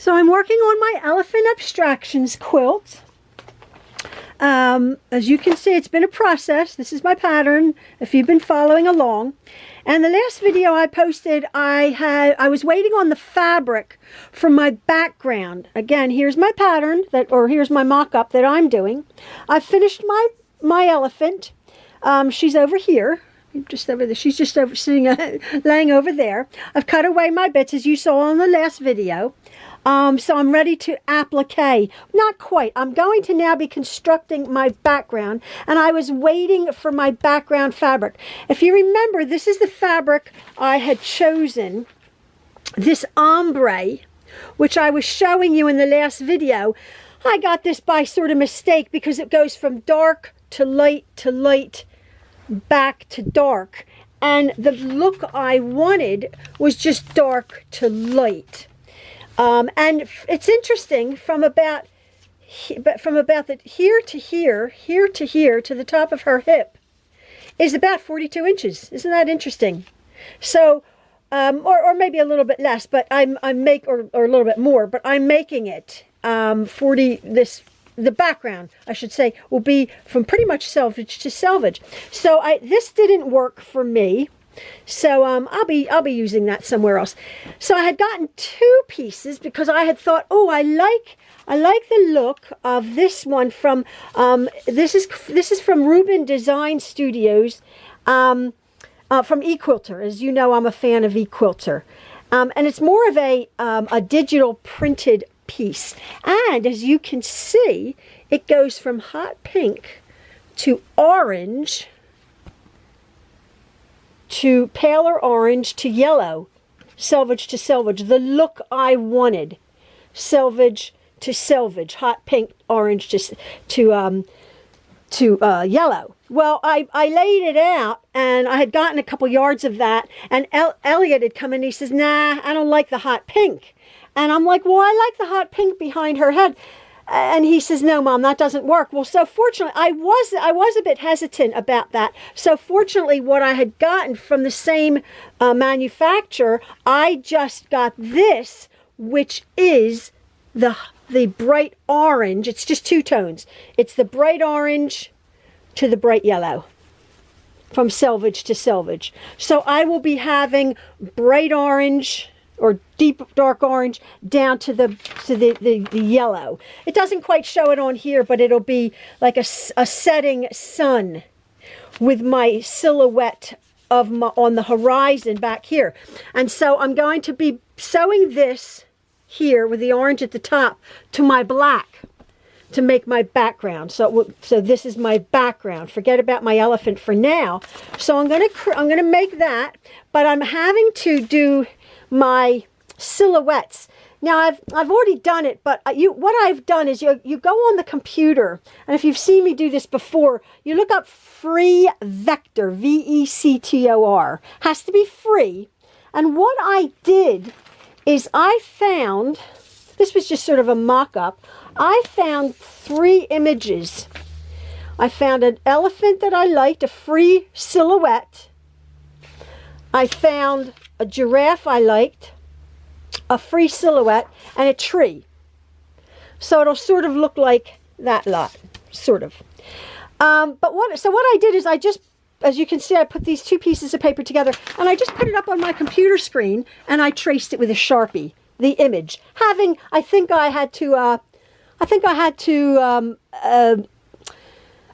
So I'm working on my Elephant Abstractions quilt. As you can see, it's been a process. This is my pattern, if you've been following along. And the last video I posted, I was waiting on the fabric for my background. Again, here's my pattern, or here's my mock-up that I'm doing. I've finished my elephant. She's over here. Just over there. She's just over sitting, laying over there. I've cut away my bits, as you saw in the last video. So I'm ready to applique. Not quite. I'm going to now be constructing my background, and I was waiting for my background fabric. If you remember, this is the fabric I had chosen, this ombre, which I was showing you in the last video. I got this by sort of mistake because it goes from dark to light, back to dark. And the look I wanted was just dark to light. And it's interesting from about here to here to the top of her hip is about 42 inches. Isn't that interesting? So, or maybe a little bit less, but or a little bit more, but I'm making it, the background, I should say, will be from pretty much selvage to selvage. So this didn't work for me. So I'll be using that somewhere else. So I had gotten two pieces because I had thought, oh, I like the look of this one from this is from Rubin Design Studios, from eQuilter. As you know, I'm a fan of eQuilter, and it's more of a digital printed piece. And as you can see, it goes from hot pink to orange to paler orange to yellow, selvage to selvage, the look I wanted, selvage to selvage, hot pink, orange to yellow. Well, I laid it out, and I had gotten a couple yards of that, and Elliot had come in, and he says, nah, I don't like the hot pink. And I'm like, well, I like the hot pink behind her head. And he says, no, Mom, that doesn't work. Well, so fortunately, I was a bit hesitant about that. So fortunately, what I had gotten from the same manufacturer, I just got this, which is the bright orange. It's just two tones. It's the bright orange to the bright yellow, from selvage to selvage. So I will be having bright orange or deep dark orange down to the yellow. It doesn't quite show it on here, but it'll be like a setting sun with my silhouette on the horizon back here. And so I'm going to be sewing this here with the orange at the top to my black to make my background. So this is my background. Forget about my elephant for now. So I'm gonna make that, but I'm having to do my silhouettes. Now I've already done it, but what I've done is you go on the computer, and if you've seen me do this before, you look up free vector, VECTOR. Has to be free. And what I did is I found, this was just sort of a mock-up, I found 3 images. I found an elephant that I liked, a free silhouette. I found a giraffe I liked, a free silhouette, and a tree. So it'll sort of look like that lot, sort of. But what I did is I just, as you can see, I put these 2 pieces of paper together, and I just put it up on my computer screen, and I traced it with a Sharpie, the image. I think I had to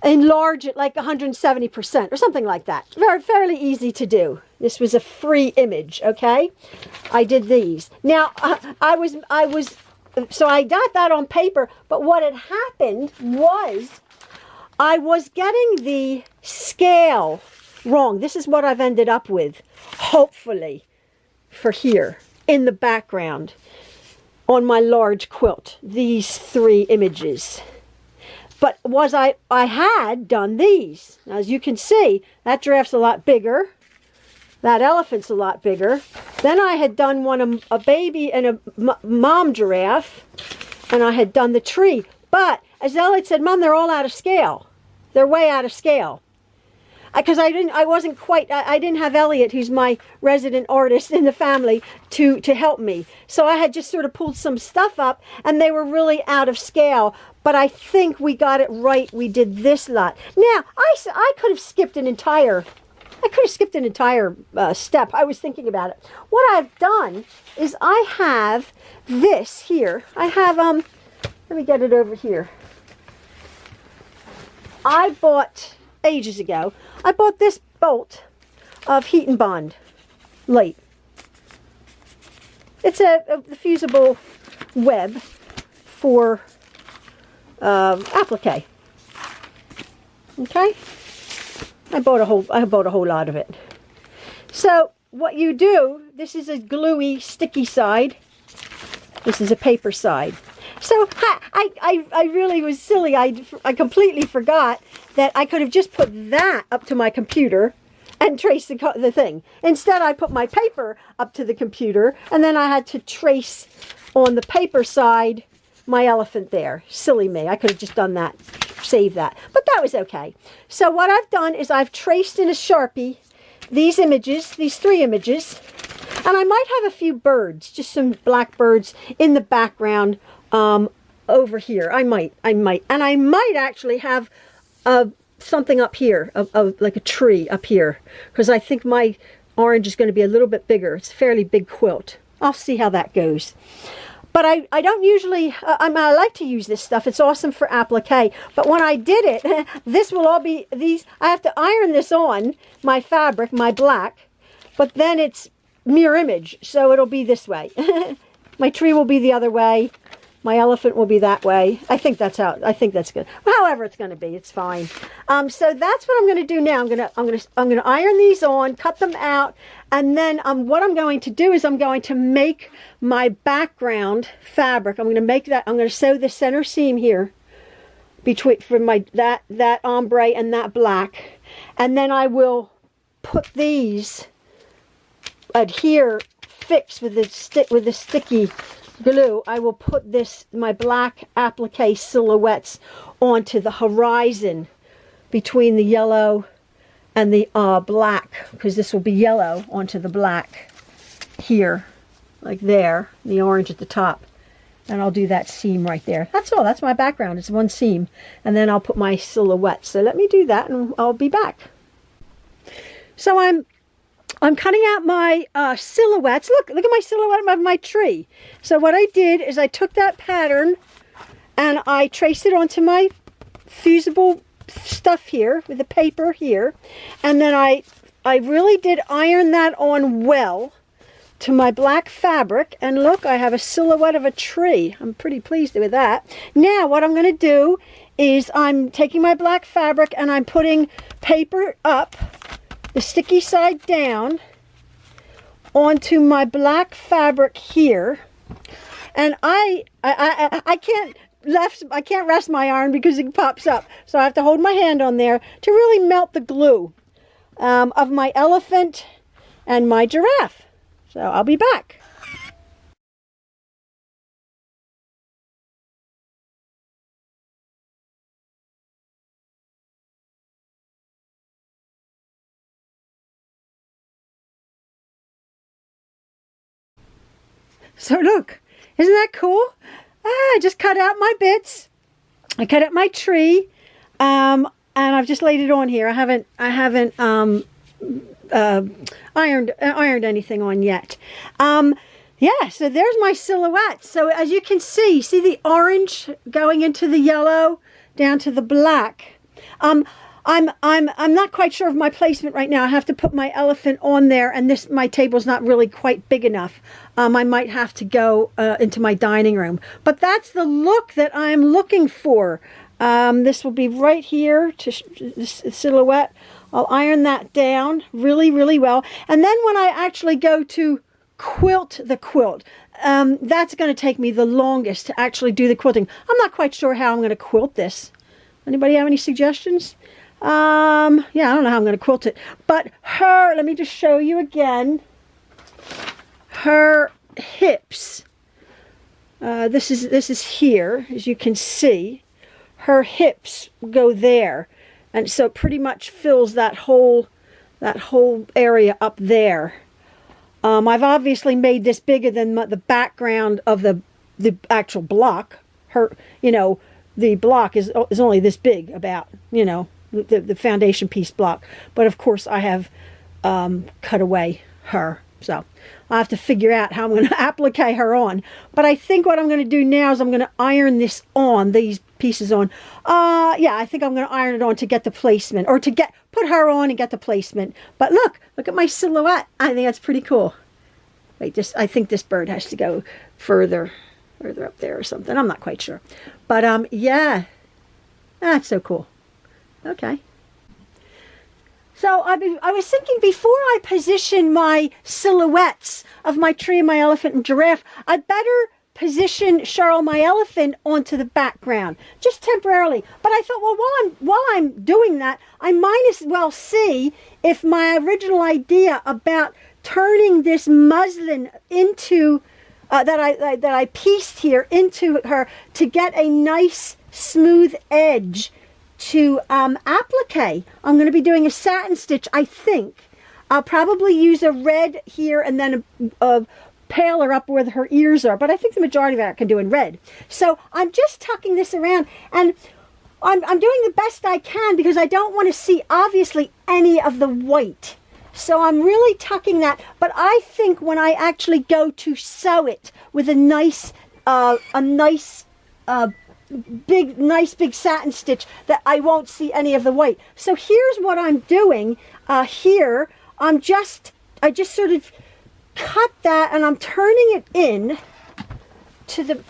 enlarge it like 170% or something like that. Fairly easy to do. This was a free image, okay? I did these. Now, so I got that on paper, but what had happened was I was getting the scale wrong. This is what I've ended up with, hopefully, for here in the background on my large quilt, these 3 images. But I had done these. As you can see, that giraffe's a lot bigger. That elephant's a lot bigger. Then I had done one, a baby and a mom giraffe, and I had done the tree. But, as Elliot said, Mom, they're all out of scale. They're way out of scale. because I wasn't quite, I didn't have Elliot, who's my resident artist in the family, to help me. So I had just sort of pulled some stuff up, and they were really out of scale. But I think we got it right. We did this lot. Now, I could have skipped an entire, step. I was thinking about it. What I've done is I have this here. I have, let me get it over here. I bought, ages ago, I bought this bolt of Heat and Bond light. It's a fusible web for applique. Okay, I bought a whole lot of it. So what you do, this is a gluey, sticky side. This is a paper side. So I really was silly. I completely forgot that I could have just put that up to my computer and traced the thing. Instead, I put my paper up to the computer, and then I had to trace on the paper side my elephant there. Silly me. I could have just done that, saved that. But that was okay. So what I've done is I've traced in a Sharpie these images, these 3 images, and I might have a few birds, just some black birds in the background over here. I might. And I might actually have something up here, like a tree up here, because I think my orange is going to be a little bit bigger. It's a fairly big quilt. I'll see how that goes. But I don't usually, I like to use this stuff. It's awesome for applique. But when I did it, this will all be, I have to iron this on, my fabric, my black, but then it's mirror image, so it'll be this way. My tree will be the other way. My elephant will be that way. I think that's good. However it's going to be, it's fine. So that's what I'm going to do now. I'm going to iron these on, cut them out, and then what I'm going to do is I'm going to make my background fabric. I'm going to make that. I'm going to sew the center seam here between from my that ombre and that black, and then I will put these adhere fixed with the sticky glue. I will put my black applique silhouettes onto the horizon between the yellow and the black, because this will be yellow onto the black here, like there, the orange at the top. And I'll do that seam right there. That's all. That's my background. It's one seam. And then I'll put my silhouette. So let me do that and I'll be back. So I'm cutting out my silhouettes. Look at my silhouette of my tree. So what I did is I took that pattern and I traced it onto my fusible stuff here with the paper here. And then I really did iron that on well to my black fabric. And look, I have a silhouette of a tree. I'm pretty pleased with that. Now what I'm going to do is I'm taking my black fabric and I'm putting paper up, the sticky side down, onto my black fabric here. And I can't rest my iron because it pops up, so I have to hold my hand on there to really melt the glue of my elephant and my giraffe. So I'll be back. So look, isn't that cool? I just cut out my bits. I cut out my tree, and I've just laid it on here. I haven't ironed anything on yet. Yeah, so there's my silhouette. So as you can see the orange going into the yellow down to the black. I'm not quite sure of my placement right now. I have to put my elephant on there, and my table's not really quite big enough. I might have to go into my dining room. But that's the look that I'm looking for. This will be right here to this silhouette. I'll iron that down really, really well. And then when I actually go to quilt the quilt, that's going to take me the longest to actually do the quilting. I'm not quite sure how I'm going to quilt this. Anybody have any suggestions? Yeah, I don't know how I'm going to quilt it. But let me just show you again. Her hips. This is here, as you can see. Her hips go there. And so it pretty much fills that whole area up there. I've obviously made this bigger than the background of the actual block. The block is only this big, about, the foundation piece block. But of course I have cut away her. So I'll have to figure out how I'm going to applique her on. But I think what I'm going to do now is I'm going to iron this on, these pieces on. Yeah, I think I'm going to iron it on to get the placement, or to put her on and get the placement. But look at my silhouette. I think that's pretty cool. Wait, I think this bird has to go further up there or something. I'm not quite sure. But yeah, that's so cool. Okay. So I was thinking, before I position my silhouettes of my tree and my elephant and giraffe, I'd better position Cheryl, my elephant, onto the background, just temporarily. But I thought, well, while I'm doing that, I might as well see if my original idea about turning this muslin into that I pieced here into her to get a nice smooth edge to applique. I'm going to be doing a satin stitch, I think. I'll probably use a red here and then a paler up where her ears are, but I think the majority of that I can do in red. So I'm just tucking this around, and I'm doing the best I can because I don't want to see, obviously, any of the white. So I'm really tucking that, but I think when I actually go to sew it with a nice big satin stitch, that I won't see any of the white. So here's what I'm doing here. I just sort of cut that, and I'm turning it in to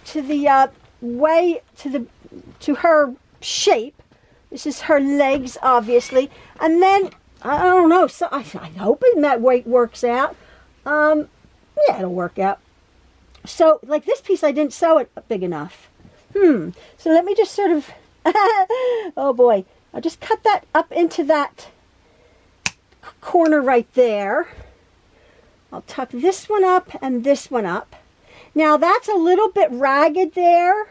her shape. This is her legs, obviously, and then I don't know. So I'm hoping that weight works out. Yeah, it'll work out. So like this piece, I didn't sew it big enough. So let me just sort of, oh boy, I'll just cut that up into that corner right there. I'll tuck this one up and this one up. Now that's a little bit ragged there,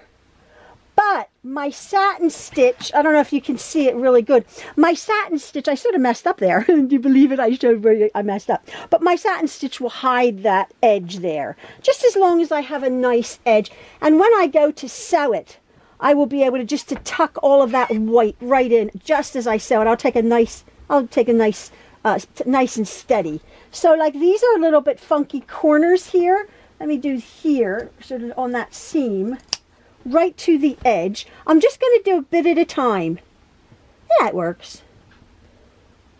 but my satin stitch, I don't know if you can see it really good. My satin stitch, I sort of messed up there. Do you believe it? I messed up. But my satin stitch will hide that edge there, just as long as I have a nice edge. And when I go to sew it, I will be able to just to tuck all of that white right in, just as I sew it. I'll take a nice, nice and steady. So like these are a little bit funky corners here. Let me do here, sort of on that seam, right to the edge. I'm just going to do a bit at a time. Yeah, it works.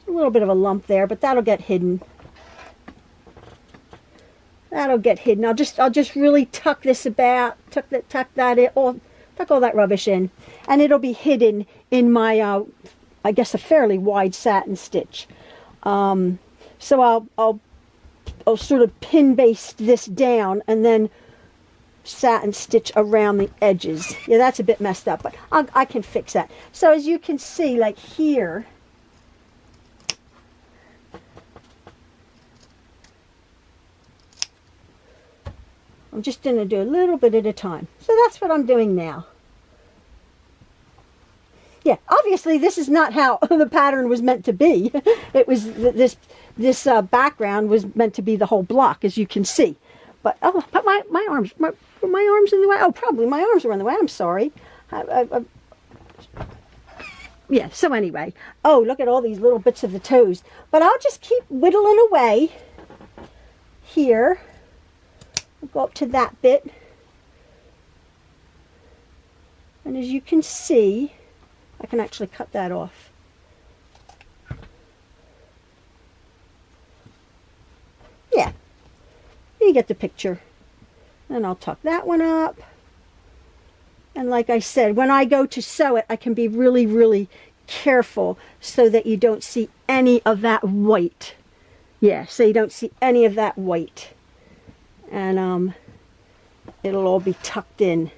A little bit of a lump there, but that'll get hidden. That'll get hidden. I'll just really tuck this about, tuck all that rubbish in, and it'll be hidden in my, I guess, a fairly wide satin stitch. So I'll sort of pin baste this down and then satin stitch around the edges. Yeah, that's a bit messed up, but I can fix that. So as you can see, like here, I'm just going to do a little bit at a time. So that's what I'm doing now. Yeah, obviously this is not how the pattern was meant to be. It was this background was meant to be the whole block, as you can see. But oh, but my arms in the way. Oh, probably my arms were in the way. I'm sorry. Yeah. So anyway, oh, look at all these little bits of the toes. But I'll just keep whittling away here. I'll go up to that bit, and as you can see, I can actually cut that off. Yeah, you get the picture. And I'll tuck that one up. And like I said, when I go to sew it, I can be really, really careful so that you don't see any of that white. Yeah, so you don't see any of that white. And it'll all be tucked in.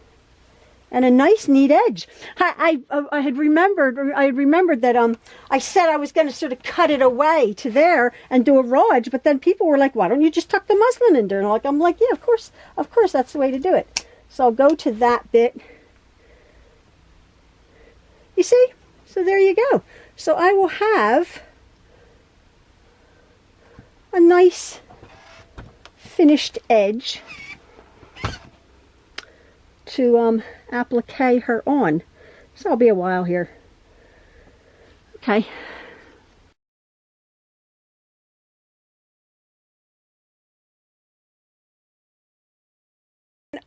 And a nice neat edge. I had remembered that I said I was going to sort of cut it away to there and do a raw edge, but then people were like, why don't you just tuck the muslin in there? And I'm like, yeah, of course that's the way to do it. So I'll go to that bit. You see? So there you go. So I will have a nice finished edge to applique her on. So I'll be a while here. Okay.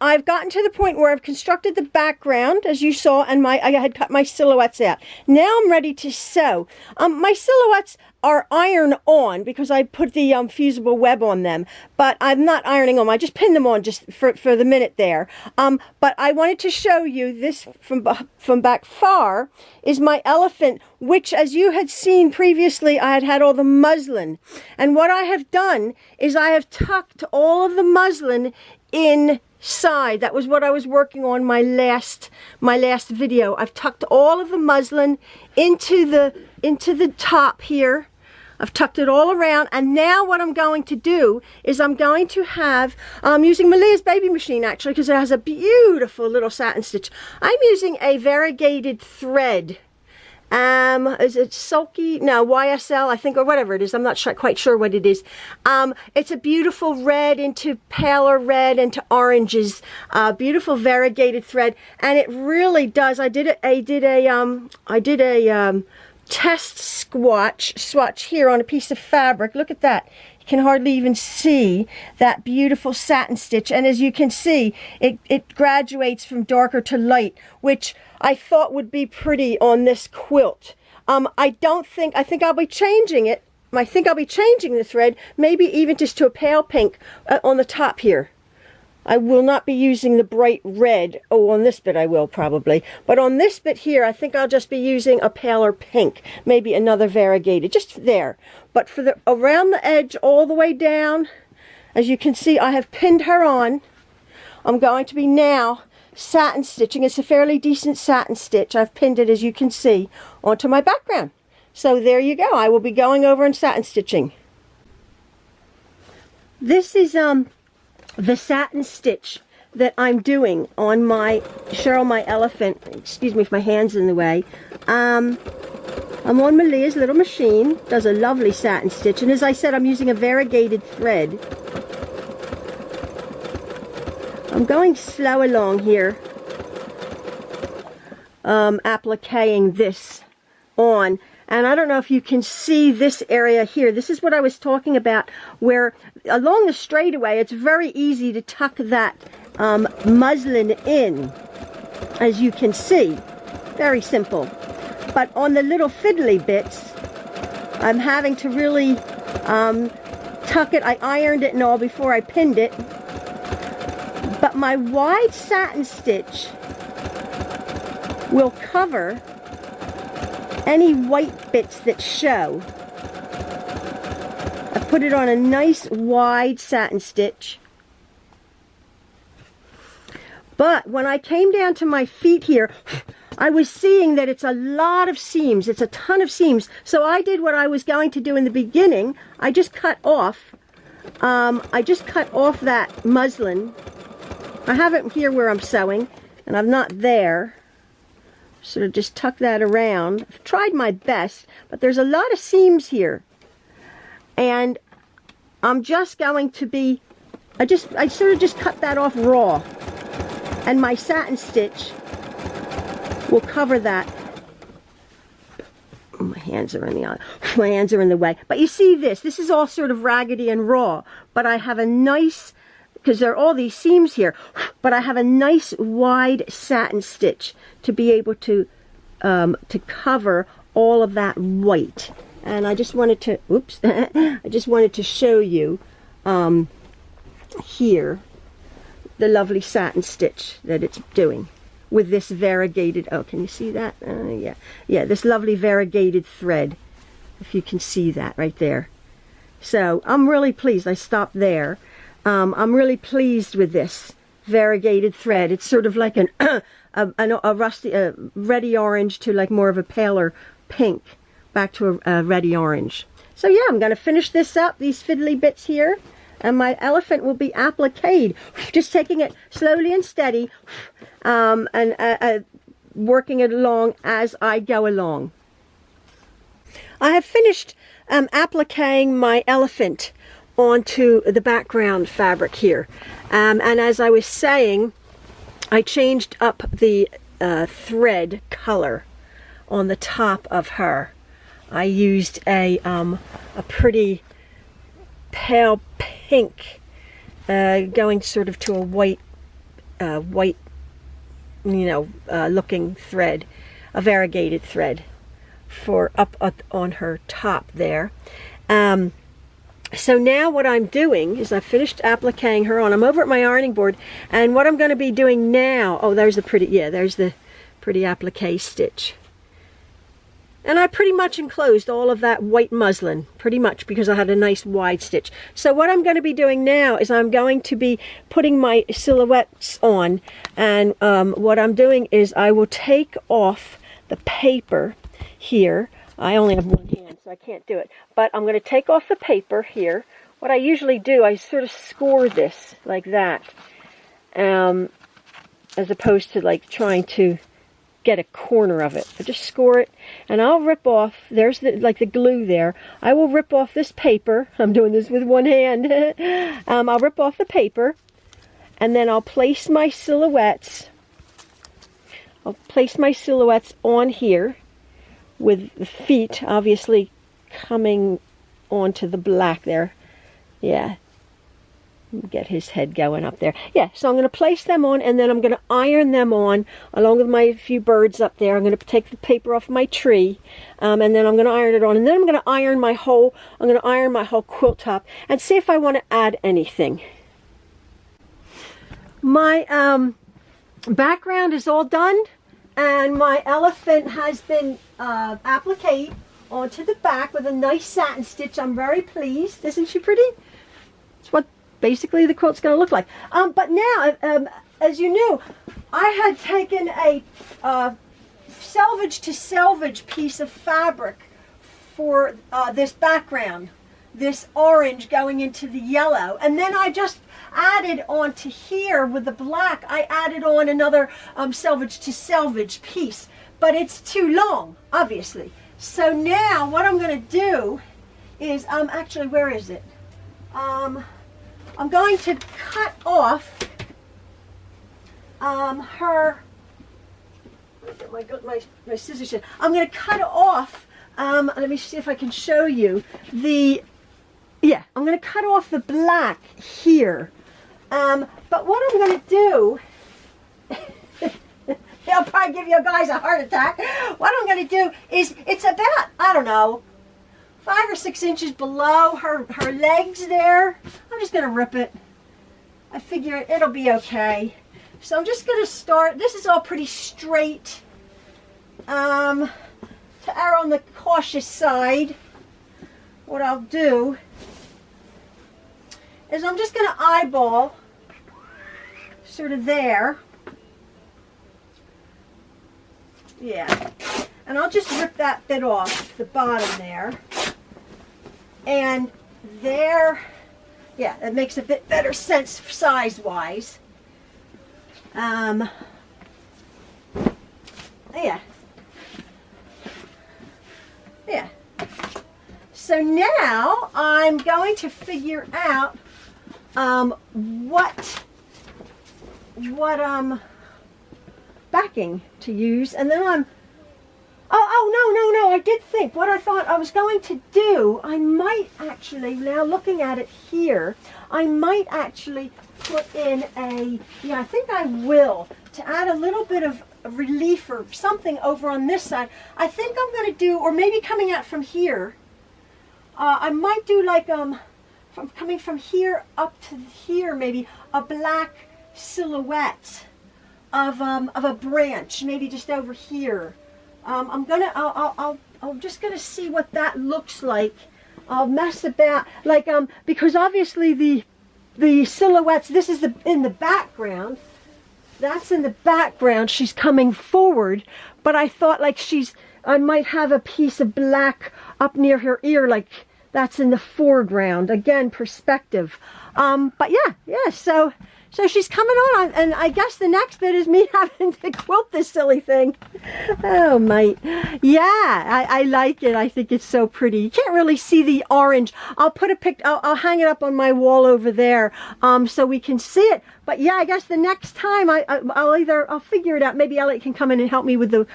I've gotten to the point where I've constructed the background, as you saw, and I had cut my silhouettes out. Now I'm ready to sew. My silhouettes are iron on because I put the fusible web on them, but I'm not ironing them. I just pinned them on just for the minute there. But I wanted to show you this from back far is my elephant, which, as you had seen previously, I had all the muslin. And what I have done is I have tucked all of the muslin inside. That was what I was working on my last video. I've tucked all of the muslin into the top here. I've tucked it all around, and now what I'm going to do is I'm going to have, using Malia's baby machine actually, because it has a beautiful little satin stitch. I'm using a variegated thread. Is it sulky? No, YSL, I think, or whatever it is. I'm not quite sure what it is. It's a beautiful red into paler red into oranges. Beautiful variegated thread, and it really does. I did a test swatch here on a piece of fabric. Look at that. You can hardly even see that beautiful satin stitch, and as you can see, it graduates from darker to light, which I thought would be pretty on this quilt. I think I'll be changing it. I think I'll be changing the thread, maybe even just to a pale pink on the top here. I will not be using the bright red. Oh, on this bit I will probably. But on this bit here, I think I'll just be using a paler pink. Maybe another variegated, just there. But for the around the edge all the way down, as you can see, I have pinned her on. I'm going to be now satin stitching. It's a fairly decent satin stitch. I've pinned it, as you can see, onto my background. So there you go. I will be going over and satin stitching. This is the satin stitch that I'm doing on my Cheryl my elephant. Excuse me if my hand's in the way. I'm on Malia's little machine. Does a lovely satin stitch, and as I said, I'm using a variegated thread. I'm going slow along here, appliquing this on. And I don't know if you can see this area here. This is what I was talking about, where along the straightaway, it's very easy to tuck that muslin in, as you can see. Very simple. But on the little fiddly bits, I'm having to really tuck it. I ironed it and all before I pinned it. But my wide satin stitch will cover any white bits that show. I put it on a nice wide satin stitch. But when I came down to my feet here, I was seeing that it's a lot of seams. It's a ton of seams. So I did what I was going to do in the beginning. I just cut off that muslin. I have it here where I'm sewing, and I'm not there. Sort of just tuck that around. I've tried my best, but there's a lot of seams here. And I'm just going to be, I sort of just cut that off raw. And my satin stitch will cover that. Oh, my hands are in the way. But you see this is all sort of raggedy and raw, but I have a nice, because there are all these seams here, but I have a nice wide satin stitch to be able to cover all of that white. And I just wanted to, oops, I just wanted to show you here the lovely satin stitch that it's doing with this variegated, oh, can you see that? Yeah, this lovely variegated thread, if you can see that right there. So I'm really pleased. I stopped there. I'm really pleased with this variegated thread. It's sort of like a rusty, reddy orange to like more of a paler pink, back to a reddy orange. So yeah, I'm going to finish this up, these fiddly bits here, and my elephant will be appliqued. Just taking it slowly and steady, and working it along as I go along. I have finished appliquing my elephant onto the background fabric here. And as I was saying, I changed up the thread color on the top of her. I used a pretty pale pink, going sort of to a white, looking thread, a variegated thread for up on her top there. So now what I'm doing is I've finished appliquing her on. I'm over at my ironing board, and what I'm going to be doing now, oh, there's the pretty applique stitch. And I pretty much enclosed all of that white muslin, pretty much, because I had a nice wide stitch. So what I'm going to be doing now is I'm going to be putting my silhouettes on. And what I'm doing is I will take off the paper here. I only have one hand, so I can't do it. But I'm going to take off the paper here. What I usually do, I sort of score this like that. As opposed to like trying to get a corner of it. I just score it, and I'll rip off, there's the glue there. I will rip off this paper. I'm doing this with one hand. I'll rip off the paper, and then I'll place my silhouettes. I'll place my silhouettes on here with the feet obviously coming onto the black there. Yeah. Get his head going up there. Yeah, so I'm going to place them on, and then I'm going to iron them on along with my few birds up there. I'm going to take the paper off my tree, and then I'm going to iron it on, and then I'm going to iron my whole quilt top and see if I want to add anything. My background is all done, and my elephant has been appliqued onto the back with a nice satin stitch. I'm very pleased. Isn't she pretty? It's what basically the quilt's going to look like. But now, as you knew, I had taken a selvage to selvage piece of fabric for this background, this orange going into the yellow, and then I just added onto here with the black, I added on another selvage to selvage piece, but it's too long, obviously. So now what I'm going to do is, actually, where is it? I'm going to cut off her, my scissors here. I'm going to cut off, let me see if I can show you I'm going to cut off the black here. But what I'm going to do, I'll probably give you guys a heart attack. What I'm going to do is, it's about, I don't know, 5 or 6 inches below her legs there. I'm just going to rip it. I figure it'll be okay. So I'm just going to start. This is all pretty straight. To err on the cautious side, what I'll do is I'm just going to eyeball sort of there. Yeah. And I'll just rip that bit off the bottom there. And there, yeah, it makes a bit better sense size-wise. Yeah. Yeah. So now I'm going to figure out what backing to use, and then I'm no, I did think what I thought I was going to do. I might actually, now looking at it here, I might actually put in I think I will, to add a little bit of relief or something over on this side. I think I'm going to do, or maybe coming out from here, I might do like, from coming from here up to here, maybe a black silhouette of a branch, maybe just over here. I'm just gonna see what that looks like. I'll mess about, like, because obviously the silhouettes, this is in the background. That's in the background. She's coming forward, but I thought like I might have a piece of black up near her ear, like that's in the foreground. Again, perspective. But yeah, so she's coming on, and I guess the next bit is me having to quilt this silly thing. Oh, mate. Yeah, I like it. I think it's so pretty. You can't really see the orange. I'll put a I'll hang it up on my wall over there, so we can see it. But yeah, I guess the next time I'll figure it out. Maybe Elliot can come in and help me with the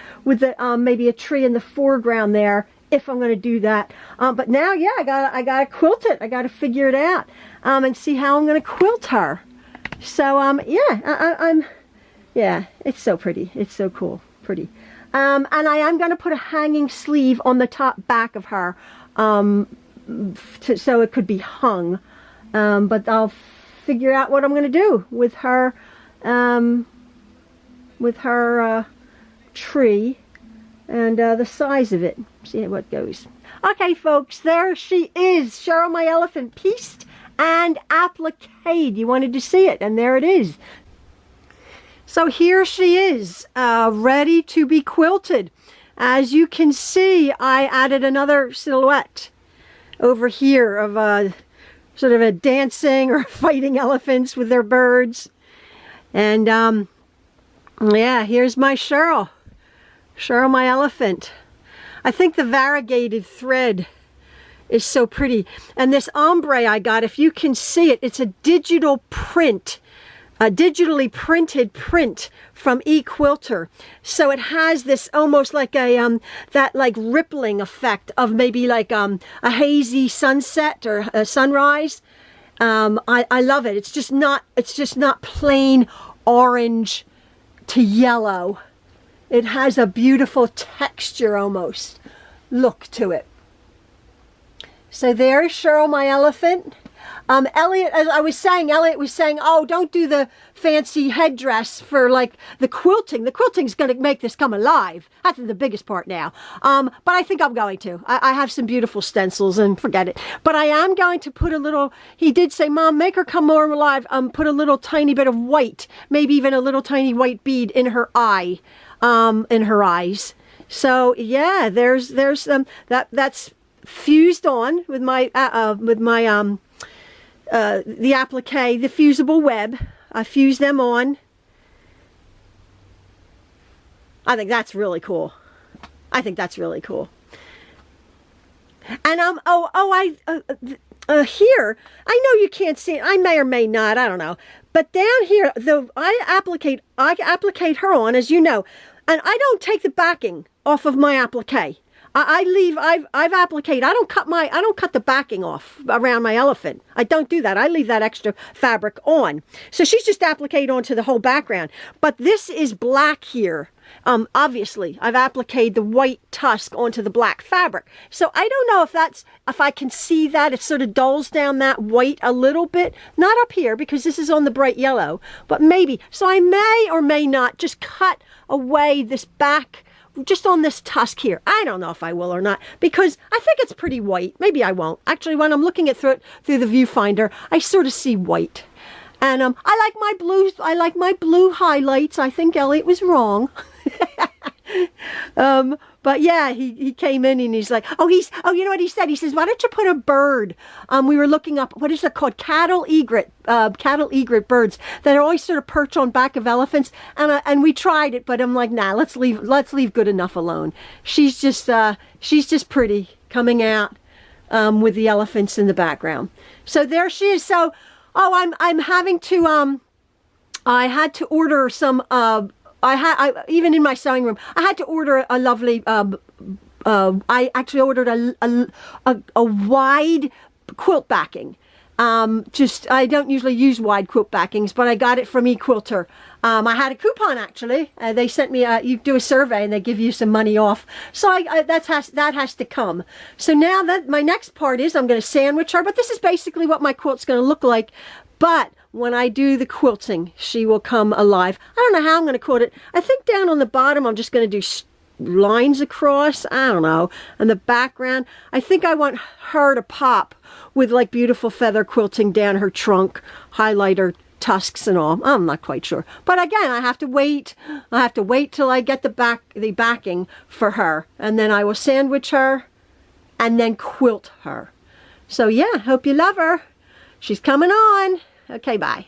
maybe a tree in the foreground there, if I'm going to do that. But now, yeah, I gotta quilt it. I gotta figure it out, and see how I'm going to quilt her. So yeah, yeah, it's so pretty. It's so cool, pretty. And I am going to put a hanging sleeve on the top back of her, so it could be hung. But I'll figure out what I'm going to do with her tree and the size of it. See what goes. Okay, folks, there she is, Cheryl my elephant, pieced and appliqued. You wanted to see it, and there it is. So here she is, ready to be quilted. As you can see, I added another silhouette over here of sort of a dancing or fighting elephants with their birds. And yeah, here's my Cheryl my elephant. I think the variegated thread is so pretty. And this ombre I got, if you can see it, it's a digital print, a digitally printed print from eQuilter. So it has this almost like a that like rippling effect of maybe like a hazy sunset or a sunrise. I love it. It's just not plain orange to yellow. It has a beautiful texture almost look to it. So there's Cheryl my elephant. Elliot, as I was saying, Elliot was saying, oh, don't do the fancy headdress for like the quilting. The quilting's going to make this come alive. That's the biggest part now. But I think I'm going to. I have some beautiful stencils and forget it. But I am going to put a little, he did say, Mom, make her come more alive. Put a little tiny bit of white, maybe even a little tiny white bead in her eye, in her eyes. So yeah, there's that's fused on with my the applique, the fusible web. I fuse them on. I think that's really cool. I think that's really cool. And here, I know you can't see it. I may or may not. I don't know. But down here, I applicate her on, as you know, and I don't take the backing off of my applique. I've appliqued. I don't cut the backing off around my elephant. I don't do that. I leave that extra fabric on. So she's just appliqued onto the whole background. But this is black here. Obviously, I've appliqued the white tusk onto the black fabric. So I don't know if I can see that. It sort of dulls down that white a little bit. Not up here because this is on the bright yellow, but maybe. So I may or may not just cut away this back just on this tusk here. I don't know if I will or not because I think it's pretty white. Maybe I won't. Actually, when I'm looking at through the viewfinder, I sort of see white. And I like my blue highlights. I think Elliot was wrong. But yeah, he came in and he's like, you know what he said? He says, why don't you put a bird? We were looking up, what is it called? Cattle egret birds that always sort of perch on back of elephants. And we tried it, but I'm like, nah, let's leave good enough alone. She's just pretty coming out, with the elephants in the background. So there she is. So, I'm having to, I had to order some, even in my sewing room, I had to order a lovely, I actually ordered a wide quilt backing. I don't usually use wide quilt backings, but I got it from eQuilter. I had a coupon actually. They sent me, you do a survey and they give you some money off. So that has to come. So now that my next part is I'm going to sandwich her, but this is basically what my quilt's going to look like. But when I do the quilting, she will come alive. I don't know how I'm going to quilt it. I think down on the bottom, I'm just going to do lines across. I don't know. And the background, I think I want her to pop with like beautiful feather quilting down her trunk, highlighter tusks and all. I'm not quite sure. But again, I have to wait. I have to wait till I get the backing for her. And then I will sandwich her and then quilt her. So yeah, hope you love her. She's coming on. Okay, bye.